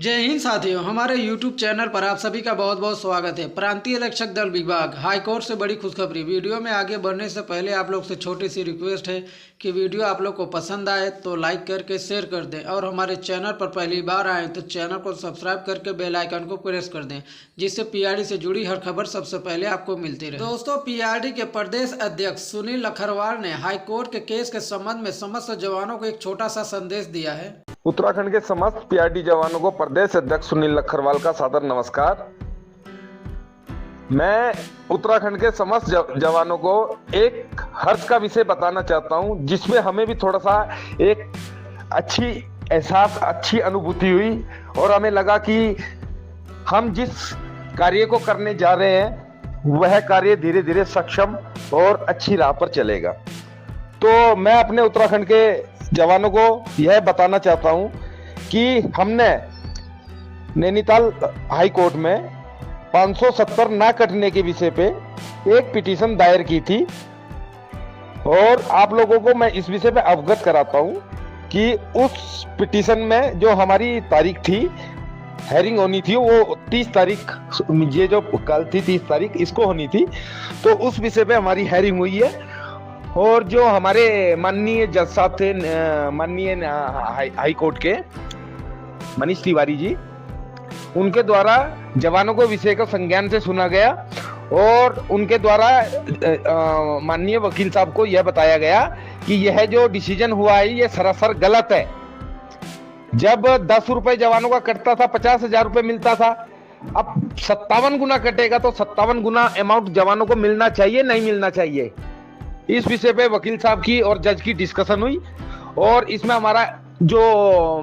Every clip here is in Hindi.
जय हिंद साथियों, हमारे YouTube चैनल पर आप सभी का बहुत बहुत स्वागत है। प्रांतीय रक्षक दल विभाग हाईकोर्ट से बड़ी खुशखबरी। वीडियो में आगे बढ़ने से पहले आप लोग से छोटी सी रिक्वेस्ट है कि वीडियो आप लोग को पसंद आए तो लाइक करके शेयर कर दें, और हमारे चैनल पर पहली बार आए तो चैनल को सब्सक्राइब करके बेल आइकन को प्रेस कर दें, जिससे पीआरडी से जुड़ी हर खबर सबसे पहले आपको मिलती रहे। दोस्तों, पीआरडी के प्रदेश अध्यक्ष सुनील लखरवाल ने हाईकोर्ट के केस के संबंध में समस्त जवानों को एक छोटा सा संदेश दिया है। उत्तराखंड के समस्त पीआरडी जवानों को प्रदेश अध्यक्ष सुनील लखरवाल का सादर नमस्कार। मैं उत्तराखंड के समस्त जवानों को एक हर्ष का विषय बताना चाहता हूं, जिसमें हमें भी थोड़ा सा एक अच्छी एहसास, अच्छी अनुभूति हुई, और हमें लगा कि हम जिस कार्य को करने जा रहे हैं वह कार्य धीरे धीरे सक्षम और अच्छी राह पर चलेगा। तो मैं अपने उत्तराखंड के जवानों को यह बताना चाहता हूं कि हमने नैनीताल हाई कोर्ट में 570 ना कटने के विषय पे एक पिटीशन दायर की थी, और आप लोगों को मैं इस विषय पे अवगत कराता हूं कि उस पिटीशन में जो हमारी तारीख थी, हेयरिंग होनी थी, वो 30 तारीख, ये जो कल थी 30 तारीख, इसको होनी थी। तो उस विषय पे हमारी हेयरिंग हुई है, और जो हमारे माननीय जज साहब थे, माननीय हाई कोर्ट के मनीष तिवारी जी, उनके द्वारा जवानों को विषय को संज्ञान से सुना गया, और उनके द्वारा माननीय वकील साहब को यह बताया गया कि यह जो डिसीजन हुआ है ये सरासर गलत है। जब 10 रुपए जवानों का कटता था, 50,000 रुपए मिलता था, अब 57 गुना कटेगा तो 57 गुना अमाउंट जवानों को मिलना चाहिए, नहीं मिलना चाहिए। इस विषय पे वकील साहब की और जज की डिस्कशन हुई, और इसमें हमारा जो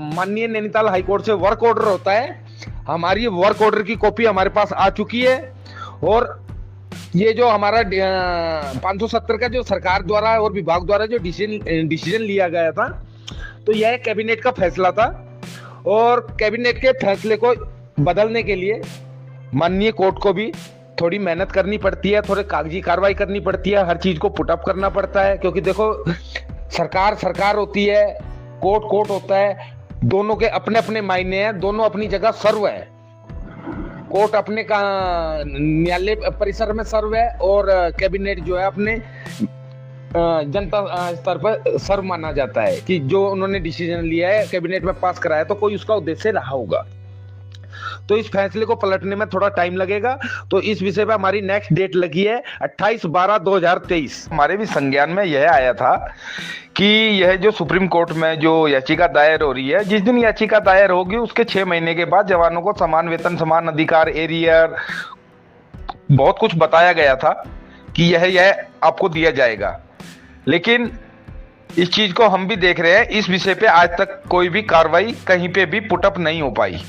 माननीय नैनीताल हाईकोर्ट से वर्क ऑर्डर होता है, हमारी वर्क ऑर्डर की कॉपी हमारे पास आ चुकी है। और ये जो हमारा 570 का जो सरकार द्वारा और विभाग द्वारा जो डिसीजन लिया गया था, तो यह कैबिनेट का फैसला था, और कैबिनेट के फैसले को बदलने के लिए माननीय कोर्ट को भी थोड़ी मेहनत करनी पड़ती है, थोड़ी कागजी कार्रवाई करनी पड़ती है, हर चीज को पुट अप करना पड़ता है, क्योंकि देखो सरकार सरकार होती है, कोर्ट कोर्ट होता है, दोनों के अपने अपने मायने हैं, दोनों अपनी जगह सर्व है। कोर्ट अपने का न्यायालय परिसर में सर्व है, और कैबिनेट जो है अपने जनता स्तर पर सर्व माना जाता है कि जो उन्होंने डिसीजन लिया है, कैबिनेट में पास कराया, तो कोई उसका उद्देश्य रहा होगा। तो इस फैसले को पलटने में थोड़ा टाइम लगेगा। तो इस विषय पे हमारी नेक्स्ट डेट लगी है 28/12/2023। हमारे भी संज्ञान में यह आया था कि यह जो सुप्रीम कोर्ट में जो याचिका दायर हो रही है, जिस दिन याचिका दायर होगी उसके 6 महीने के बाद जवानों को समान वेतन, समान अधिकार, एरियर, बहुत कुछ बताया गया था कि यह आपको दिया जाएगा। लेकिन इस चीज को हम भी देख रहे हैं, इस विषय पे आज तक कोई भी कार्रवाई कहीं पे भी पुटअप नहीं हो पाई।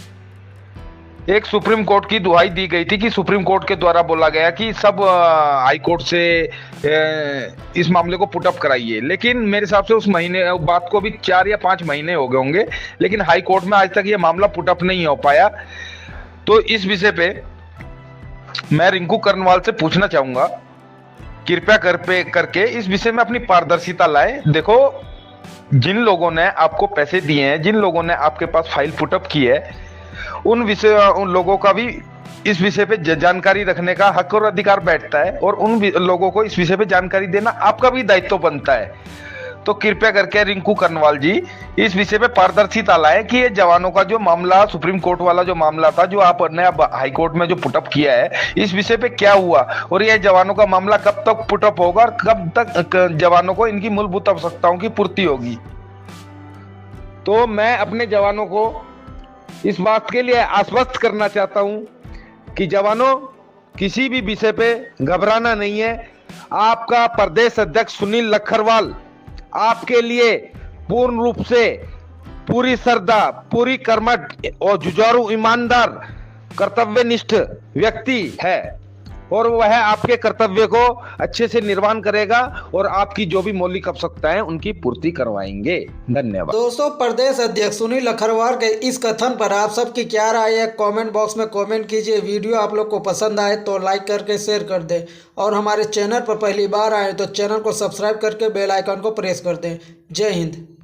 एक सुप्रीम कोर्ट की दुहाई दी गई थी कि सुप्रीम कोर्ट के द्वारा बोला गया कि सब हाई कोर्ट से इस मामले को पुटअप कराइए, लेकिन मेरे हिसाब से उस महीने बात को भी 4 या 5 महीने हो गए होंगे, लेकिन हाई कोर्ट में आज तक ये मामला पुटअप नहीं हो पाया। तो इस विषय पे मैं रिंकू कर्नवाल से पूछना चाहूंगा, कृपया करके इस विषय में अपनी पारदर्शिता लाए। देखो, जिन लोगों ने आपको पैसे दिए हैं, जिन लोगों ने आपके पास फाइल पुटअप की है, उन लोगों का भी इस विषय पे जानकारी रखने का हक और अधिकार बैठता है, और उन लोगों को इस विषय पे जानकारी देना आपका भी दायित्व बनता है। तो कृपया करके रिंकू कर्नवाल जी इस विषय पे पारदर्शिता लाएं कि ये जवानों का जो मामला, सुप्रीम कोर्ट वाला जो मामला था, जो आपने अब हाई कोर्ट में जो पुटअप किया है, इस विषय पे क्या हुआ, और ये जवानों का मामला कब तक पुटअप होगा, और कब तक जवानों को इनकी मूलभूत आवश्यकताओं की पूर्ति होगी। तो मैं अपने जवानों को इस बात के लिए आश्वस्त करना चाहता हूं कि जवानों, किसी भी विषय पे घबराना नहीं है। आपका प्रदेश अध्यक्ष सुनील लखरवाल आपके लिए पूर्ण रूप से पूरी श्रद्धा, पूरी कर्मठ और जुझारू, ईमानदार, कर्तव्यनिष्ठ व्यक्ति है, और वह आपके कर्तव्य को अच्छे से निर्वहन करेगा, और आपकी जो भी मौलिक आवश्यकताएं हैं उनकी पूर्ति करवाएंगे। धन्यवाद। दोस्तों, प्रदेश अध्यक्ष सुनील लखरवाल के इस कथन पर आप सबकी क्या राय है, कमेंट बॉक्स में कमेंट कीजिए। वीडियो आप लोग को पसंद आए तो लाइक करके शेयर कर दें, और हमारे चैनल पर पहली बार आए तो चैनल को सब्सक्राइब करके बेल आइकन को प्रेस कर दें। जय हिंद।